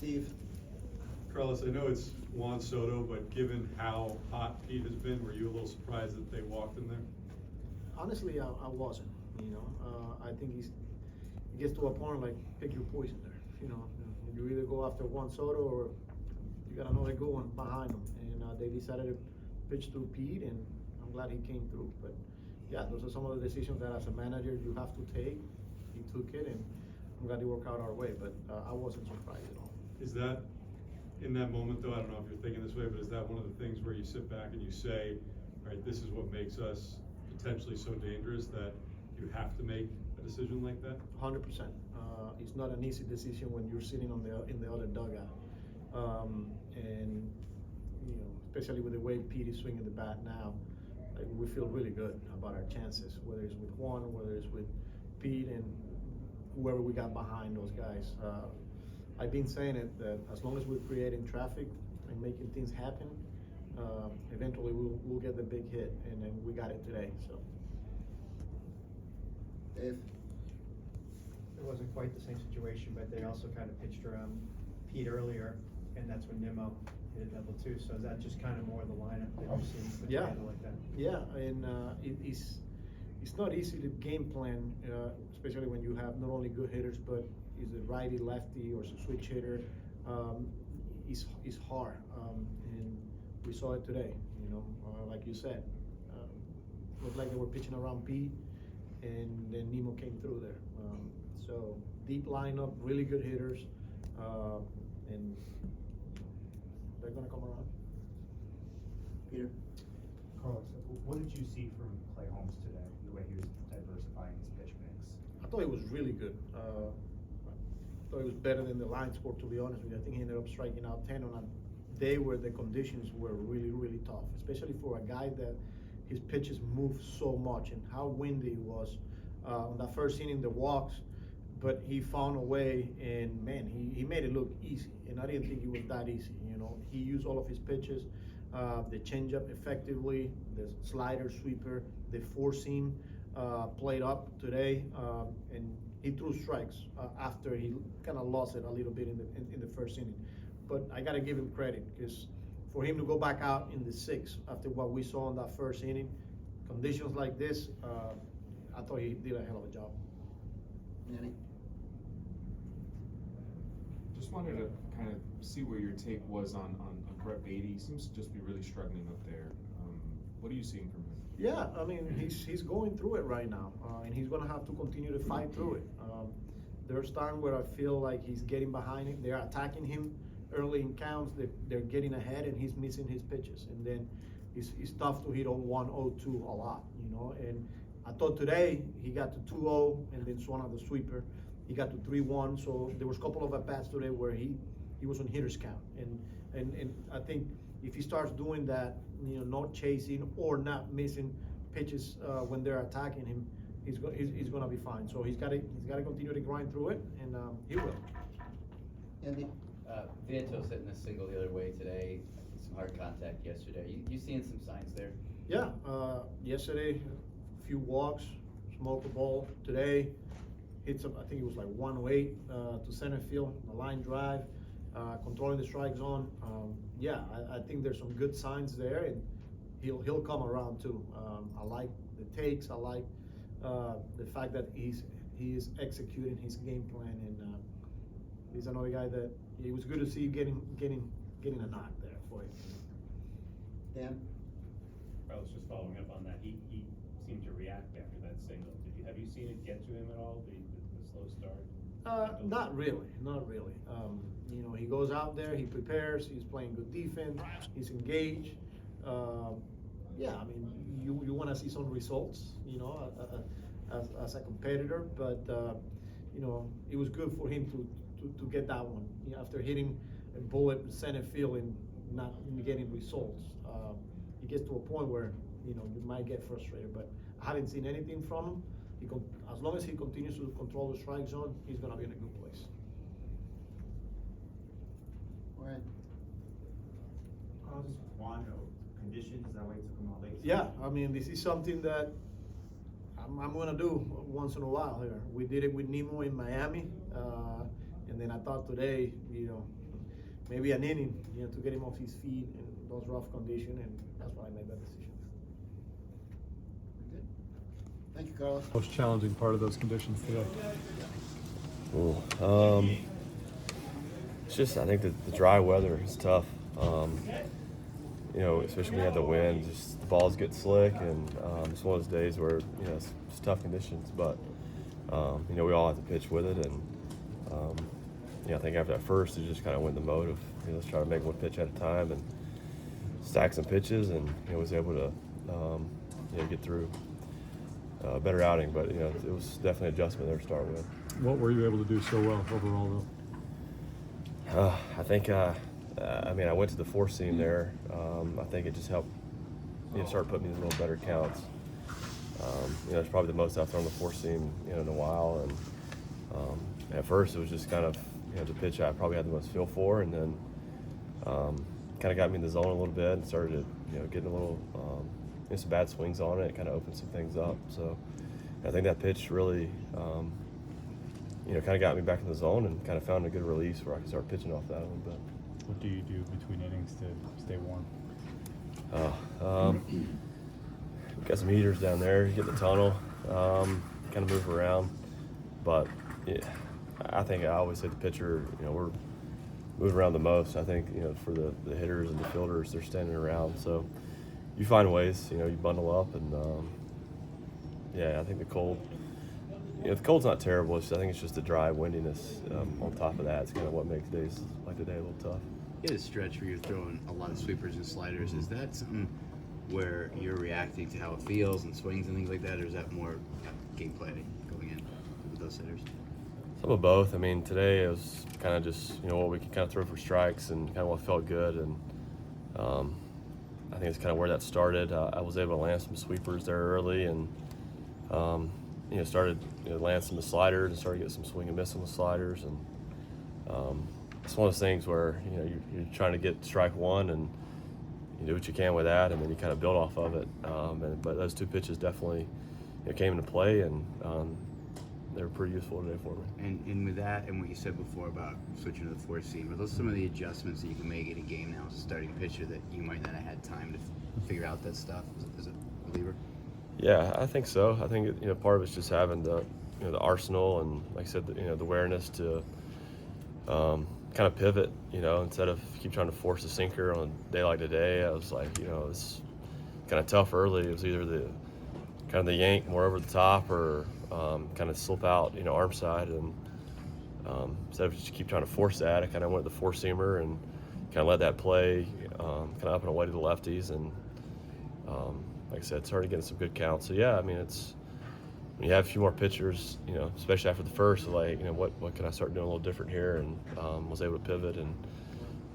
Steve? Carlos, I know it's Juan Soto, but given how hot Pete has been, were you a little surprised that they walked him there? Honestly, I wasn't. I think it gets to a point like pick your poison there. You either go after Juan Soto or you got another good one behind him. And they decided to pitch to Pete, and I'm glad he came through. But yeah, those are some of the decisions that as a manager you have to take. He took it, and I'm glad it worked out our way. But I wasn't surprised at all. Is that, in that moment though, I don't know if you're thinking this way, but is that one of the things where you sit back and you say, all right, this is what makes us potentially so dangerous that you have to make a decision like that? 100%. It's not an easy decision when you're sitting in the other dugout, and especially with the way Pete is swinging the bat now, we feel really good about our chances. Whether it's with Juan, whether it's with Pete, and whoever we got behind those guys. I've been saying it that as long as we're creating traffic and making things happen, eventually we'll get the big hit, and then we got it today. So. Dave? It wasn't quite the same situation, but they also kind of pitched around Pete earlier, and that's when Nimmo hit a double too. So is that just kind of more the lineup that you're seeing put together like that? Yeah, and it's not easy to game plan, especially when you have not only good hitters, but is it righty, lefty, or switch hitter. It's hard, and we saw it today. Like you said, looked like they were pitching around Pete, and then Nimmo came through there. So deep lineup, really good hitters, and they're gonna come around. Peter? Carlos, what did you see from Clay Holmes today, the way he was diversifying his pitch mix? I thought it was really good. I thought it was better than the line score, to be honest with you. I think he ended up striking out 10 on a day where the conditions were really, really tough, especially for a guy that his pitches move so much and how windy it was. On that first inning, the walks, but he found a way, and man, he made it look easy, and I didn't think it was that easy. He used all of his pitches, the changeup effectively, the slider, sweeper, the four seam played up today, and he threw strikes after he kind of lost it a little bit in the first inning. But I got to give him credit, because for him to go back out in the sixth after what we saw in that first inning, conditions like this, I thought he did a hell of a job. Manny? Just wanted to kind of see where your take was on Brett Beatty. He seems to just be really struggling up there. What are you seeing from him? Yeah, I mean, he's going through it right now, and he's going to have to continue to fight through it. There's times where I feel like he's getting behind it. They're attacking him early in counts. They're getting ahead, and he's missing his pitches. And then it's tough to hit 0-1, 0-2 a lot, And I thought today he got to 2-0 and then swung out the sweeper. He got to 3-1. So there was a couple of at-bats today where he was on hitter's count. And I think if he starts doing that, not chasing or not missing pitches when they're attacking him, he's gonna be fine. So he's got to continue to grind through it, and he will. Andy? Vientos hitting a single the other way today. Some hard contact yesterday. You seeing some signs there? Yeah. Yesterday, a few walks, smoked the ball. Today, hits up. I think it was like 108 to center field, a line drive, controlling the strike zone. Yeah, I think there's some good signs there, and he'll come around too. I like the takes. I like the fact that he is executing his game plan, and he's another guy that it was good to see getting a knock there for him. Dan? I was just following up on that. He seemed to react after that single. Have you seen it get to him at all, the slow start? Not really. He goes out there, he prepares, he's playing good defense, he's engaged. Yeah, I mean, you want to see some results, as a competitor, but it was good for him to get that one. After hitting a bullet center field and not getting results, it gets to a point where you might get frustrated. But I haven't seen anything from him. As long as he continues to control the strike zone, he's gonna be in a good place. All right. Just Juan, conditions, is that why you took him out late? Yeah, I mean, this is something that I'm gonna do once in a while here. We did it with Nimmo in Miami, and then I thought today, maybe an inning, to get him off his feet in those rough conditions, and that's why I made that decision. Good. Thank you, Carlos. Most challenging part of those conditions today? It's just, I think that the dry weather is tough. Especially when you have the wind, just the balls get slick, and it's one of those days where, it's tough conditions, but, we all have to pitch with it, and, I think after that first, it just kind of went the mode of, let's try to make one pitch at a time and stack some pitches, and, was able to, get through a better outing, but, it was definitely an adjustment there to start with. What were you able to do so well overall, though? I think, I went to the four seam there. I think it just helped, start putting me in a little better counts. It's probably the most I've thrown the four seam, in a while. And at first it was just kind of, the pitch I probably had the most feel for, and then kind of got me in the zone a little bit and started, getting a little, some bad swings on it. It kind of opened some things up. So I think that pitch really, kind of got me back in the zone and kind of found a good release where I could start pitching off that a little bit. What do you do between innings to stay warm? Got some heaters down there. You get in the tunnel, kind of move around. But yeah, I think I always say the pitcher, we're moving around the most. I think, for the hitters and the fielders, they're standing around. So you find ways, you bundle up, and I think the cold. The cold's not terrible. I think it's just the dry windiness on top of that. It's kind of what makes days like today a little tough. You had a stretch where you're throwing a lot of sweepers and sliders. Is that something where you're reacting to how it feels and swings and things like that, or is that more game planning going in with those hitters? Some of both. Today it was kind of just, what we could kind of throw for strikes and kind of what felt good. And I think it's kind of where that started. I was able to land some sweepers there early, and started land some of the sliders and started getting some swing and miss on the sliders. And it's one of those things where you're trying to get strike one, and you do what you can with that, and then you kind of build off of it. But those two pitches definitely came into play, and they were pretty useful today for me. And with that and what you said before about switching to the fourth seam, are those some of the adjustments that you can make in a game now as a starting pitcher that you might not have had time to figure out that stuff as a reliever? Yeah, I think so. I think part of it's just having the the arsenal, and like I said, the awareness to kind of pivot. Instead of keep trying to force a sinker on a day like today, I was like, it's kind of tough early. It was either the yank more over the top or kind of slip out, arm side, and instead of just keep trying to force that, I kind of went with the four seamer and kind of let that play, kind of up and away to the lefties, and like I said, started getting some good counts. So yeah, it's when you have a few more pitchers, especially after the first, like, what can I start doing a little different here, and was able to pivot, and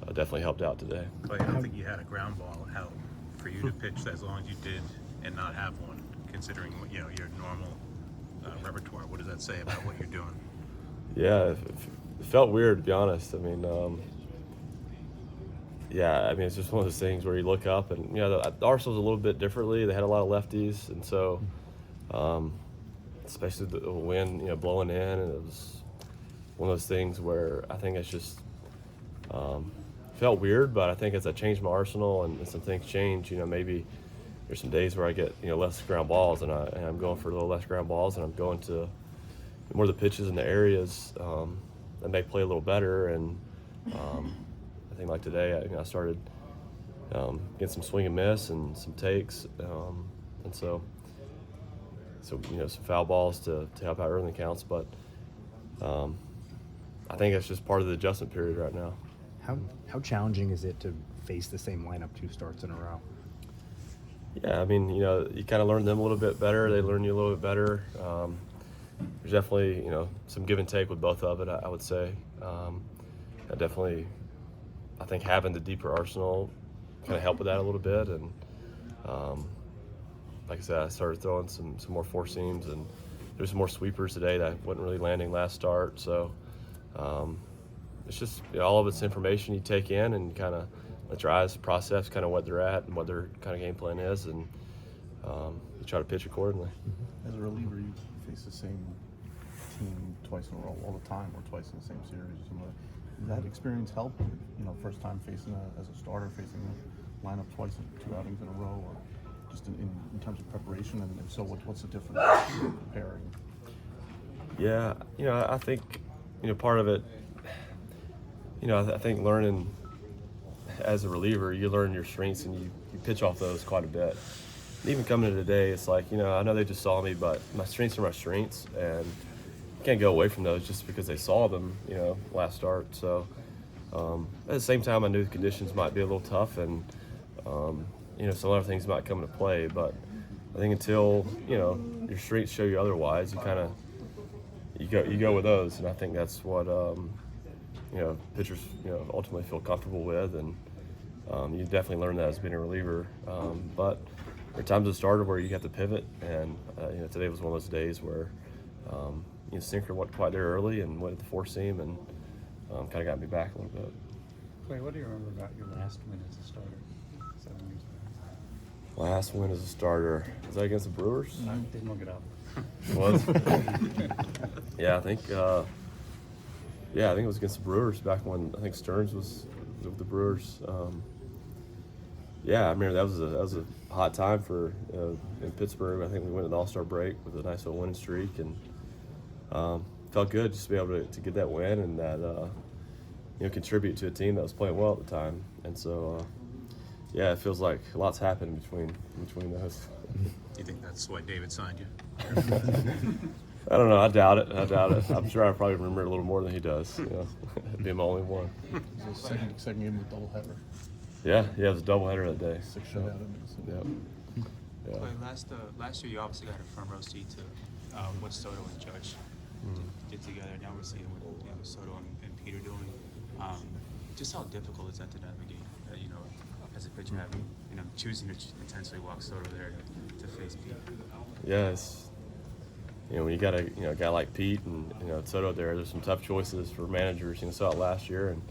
definitely helped out today. But I don't think you had a ground ball out for you to pitch as long as you did and not have one, considering your normal repertoire. What does that say about what you're doing? Yeah, it felt weird, to be honest. It's just one of those things where you look up, and the Arsenal's a little bit differently. They had a lot of lefties, and so especially the wind, blowing in, and it was one of those things where I think it's just felt weird. But I think as I changed my arsenal and some things change, maybe there's some days where I get less ground balls, and I'm going for a little less ground balls, and I'm going to more of the pitches in the areas that make play a little better. And I think like today, I started getting some swing and miss and some takes, and so some foul balls to help out early counts. But I think it's just part of the adjustment period right now. How challenging is it to face the same lineup 2 starts in a row? Yeah, you kind of learn them a little bit better. They learn you a little bit better. There's definitely, some give and take with both of it, I would say. I think having the deeper arsenal kind of helped with that a little bit. And like I said, I started throwing some more four seams, and there's some more sweepers today that wasn't really landing last start. So it's just all of it's information you take in and kind of let your eyes process kind of what they're at and what their kind of game plan is, and you try to pitch accordingly. As a reliever, you face the same team twice in a row all the time, or twice in the same series or something. Does that experience help? You know, first time facing as a starter, facing the lineup twice in 2 outings in a row, or just in terms of preparation, and if so, what's the difference in preparing? Yeah, I think, part of it, I think learning as a reliever, you learn your strengths and you pitch off those quite a bit. And even coming to today, it's like, I know they just saw me, but my strengths are my strengths, and you can't go away from those just because they saw them, last start. So at the same time, I knew the conditions might be a little tough, and some other things might come into play, but I think until, your strengths show you otherwise, you go with those, and I think that's what, pitchers, ultimately feel comfortable with, and you definitely learn that as being a reliever. But there are times as a starter where you have to pivot, and, today was one of those days where, sinker wasn't quite there early and went at the 4 seam, and kind of got me back a little bit. Clay, what do you remember about your last win as a starter 7 years ago? Last win as a starter, was that against the Brewers? I didn't look it up. It was? Yeah, I think it was against the Brewers back when I think Stearns was with the Brewers. I remember that was a hot time for in Pittsburgh. I think we went to the All-Star break with a nice little winning streak, and felt good just to be able to get that win and that contribute to a team that was playing well at the time. And so it feels like a lot's happened between those. Do you think that's why David signed you? I don't know. I doubt it. I'm sure I probably remember it a little more than he does. Being my only one. It was the second game of the doubleheader. Yeah, it was a doubleheader that day. 6 shutout innings. Yeah. Clay, last year you obviously got a front row seat to what Soto and Judge did together. Now we're seeing what Soto and Peter doing. Just how difficult is that to navigate? As a pitcher, having choosing to intentionally walk Soto there to face Pete. Yeah, it's when you got a guy like Pete and Soto there's some tough choices for managers. Saw it last year, and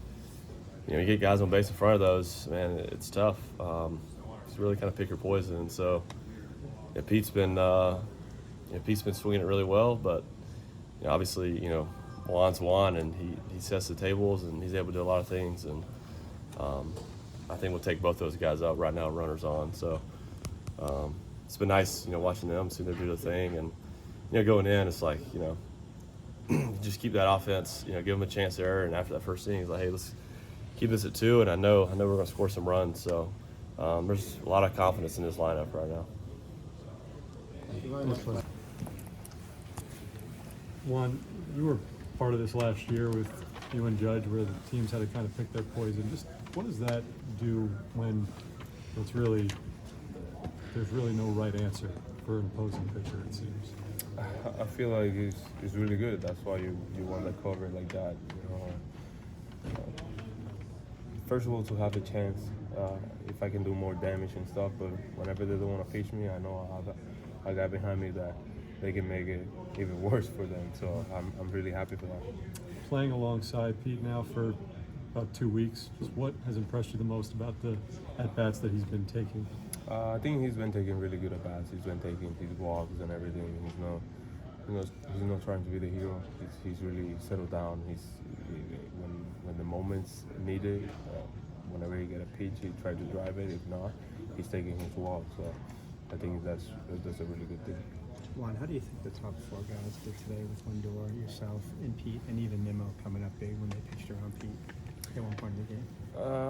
you get guys on base in front of those, man, it's tough. It's really kind of pick your poison. And so Pete's been swinging it really well, but obviously Juan's Juan, and he sets the tables, and he's able to do a lot of things, and I think we'll take both those guys out right now, runners on. So it's been nice, watching them, seeing them do their thing, and going in, it's like just keep that offense, give them a chance there, and after that first inning, it's like, hey, let's keep this at 2, and I know we're going to score some runs. So there's a lot of confidence in this lineup right now. Juan, you were part of this last year with you and Judge, where the teams had to kind of pick their poison. Just what does that do when there's really no right answer for an opposing pitcher, it seems? I feel like it's really good. That's why you want to cover it like that. First of all, to have a chance, if I can do more damage and stuff. But whenever they don't want to pitch me, I know I have a guy behind me that they can make it even worse for them. So I'm really happy for that. Playing alongside Pete now for about 2 weeks, just what has impressed you the most about the at-bats that he's been taking? I think he's been taking really good at-bats. He's been taking his walks and everything. He's not trying to be the hero. He's really settled down. When the moment's needed, whenever he get a pitch, he tries to drive it. If not, he's taking his walk. So I think that's a really good thing. Juan, how do you think the top 4 guys did today with Lindor, yourself, and Pete, and even Nimmo coming up big when they pitched around Pete at one point in the game?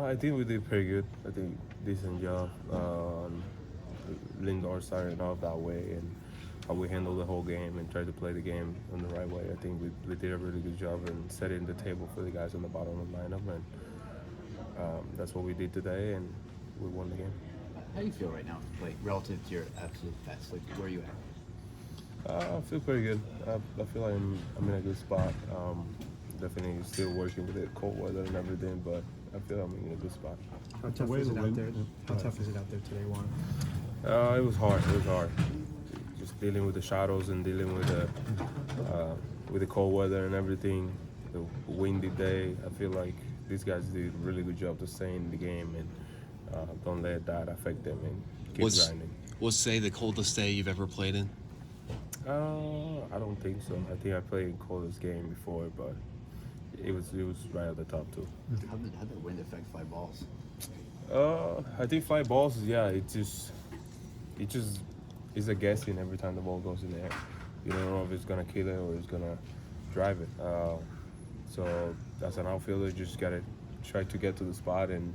I think we did pretty good. I think decent job. Lindor started off that way, and how we handled the whole game and tried to play the game in the right way. I think we did a really good job in setting the table for the guys on the bottom of the lineup, and that's what we did today, and we won the game. How do you feel right now, like relative to your absolute best? Like, where are you at? I feel pretty good. I feel like I'm in a good spot. Definitely still working with the cold weather and everything, but I feel I'm in a good spot. How tough is it out there? How tough is it out there today, Juan? It was hard. Just dealing with the shadows and dealing with the cold weather and everything. The windy day. I feel like these guys did a really good job to stay in the game and don't let that affect them and keep grinding. Was say the coldest day you've ever played in? I don't think so. I think I played in Cole's game before, but it was right at the top too. How did the wind affect fly balls? I think fly balls, yeah, it just is a guessing every time the ball goes in the air. You don't know if it's gonna kill it or it's gonna drive it. So as an outfielder, you just gotta try to get to the spot and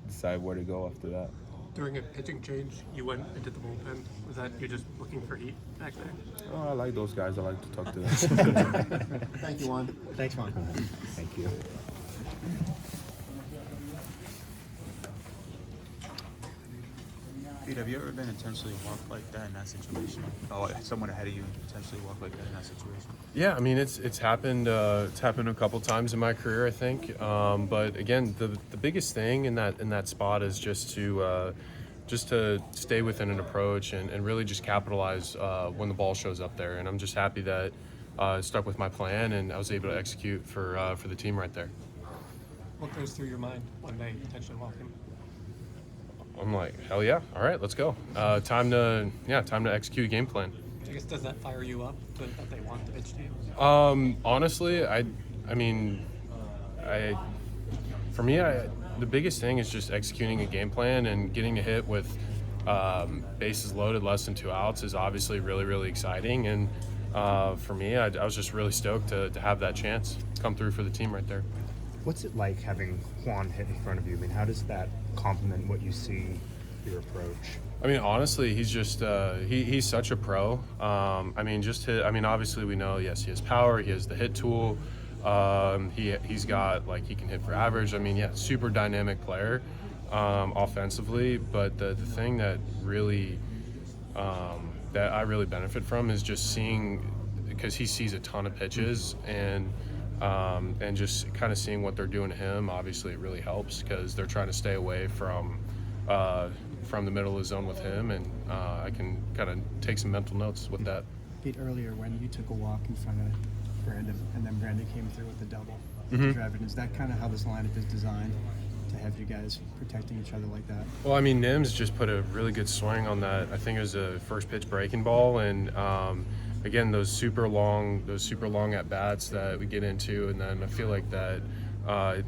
decide where to go after that. During a pitching change, you went into the bullpen. Was that you're just looking for heat back there? Oh, I like those guys. I like to talk to them. Thank you, Juan. Thanks, Juan. Thank you. Pete, have you ever been intentionally walked like that in that situation? Oh, someone ahead of you intentionally walked like that in that situation? Yeah, I mean it's happened. It's happened a couple times in my career, I think. But again, the biggest thing in that spot is just to stay within an approach and really just capitalize when the ball shows up there. And I'm just happy that I stuck with my plan and I was able to execute for the team right there. What goes through your mind when they intentionally walk him? I'm like, hell yeah! All right, let's go. Time to execute a game plan. I guess does that fire you up that they want to pitch to you? Honestly, for me, the biggest thing is just executing a game plan and getting a hit with bases loaded, less than 2 outs is obviously really, really exciting. And for me, I was just really stoked to have that chance come through for the team right there. What's it like having Juan hit in front of you? I mean, how does that complement what you see, your approach? I mean, honestly, he's just he's such a pro. Obviously we know, yes, he has power, he has the hit tool. He's got, like, he can hit for average. I mean, yeah, super dynamic player offensively. But the thing that really that I really benefit from is just seeing, because he sees a ton of pitches and just kind of seeing what they're doing to him. Obviously, it really helps because they're trying to stay away from the middle of the zone with him, and I can kind of take some mental notes with that. Pete, earlier when you took a walk in front of Brandon, and then Brandon came through with the double. Mhm. Driving. Is that kind of how this lineup is designed, to have you guys protecting each other like that? Well, I mean, Nims just put a really good swing on that. I think it was a first pitch breaking ball, and again, those super long at bats that we get into, and then I feel like that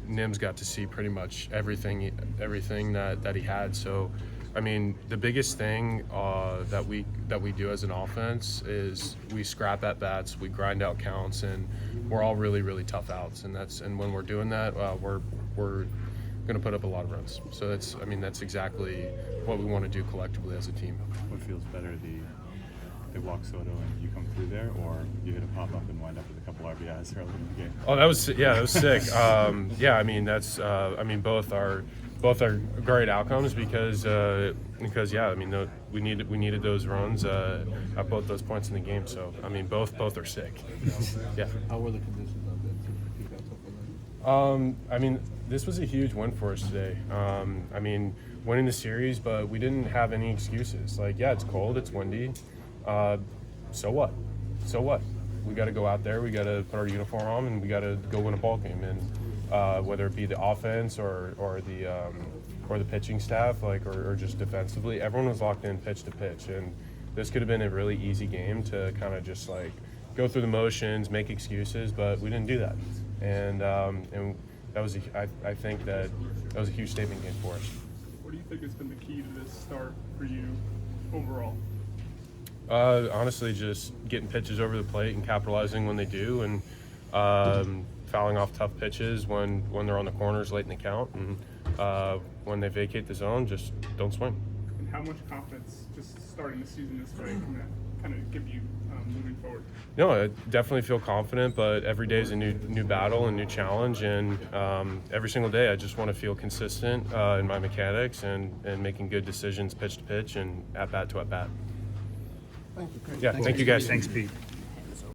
Nims got to see pretty much everything that he had. So, I mean, the biggest thing that we do as an offense is we scrap at bats, we grind out counts, and we're all really, really tough outs. And when we're doing that, we're going to put up a lot of runs. So that's exactly what we want to do collectively as a team. What feels better, they walk Soto and you come through there, or you hit a pop up and wind up with a couple RBIs early in the game? Oh, that was sick. Yeah, I mean, that's both are great outcomes because yeah, I mean, we needed those runs at both those points in the game. So I mean, both are sick. Yeah. How were the conditions out there to keep that tough? I mean, this was a huge win for us today. I mean, winning the series, but we didn't have any excuses. Like, yeah, it's cold, it's windy. So what? We got to go out there. We got to put our uniform on, and we got to go win a ball game. And whether it be the offense or the pitching staff, or just defensively, everyone was locked in pitch to pitch. And this could have been a really easy game to kind of just go through the motions, make excuses, but we didn't do that. And that was I think that was a huge statement game for us. What do you think has been the key to this start for you overall? Honestly, just getting pitches over the plate and capitalizing when they do, and fouling off tough pitches when they're on the corners late in the count, and when they vacate the zone, just don't swing. And how much confidence just starting the season this way can that kind of give you moving forward? No, I definitely feel confident, but every day is a new battle and new challenge, and every single day I just want to feel consistent in my mechanics and making good decisions pitch to pitch and at bat to at bat. Thank you. Yeah, thank you guys. Thanks, Pete.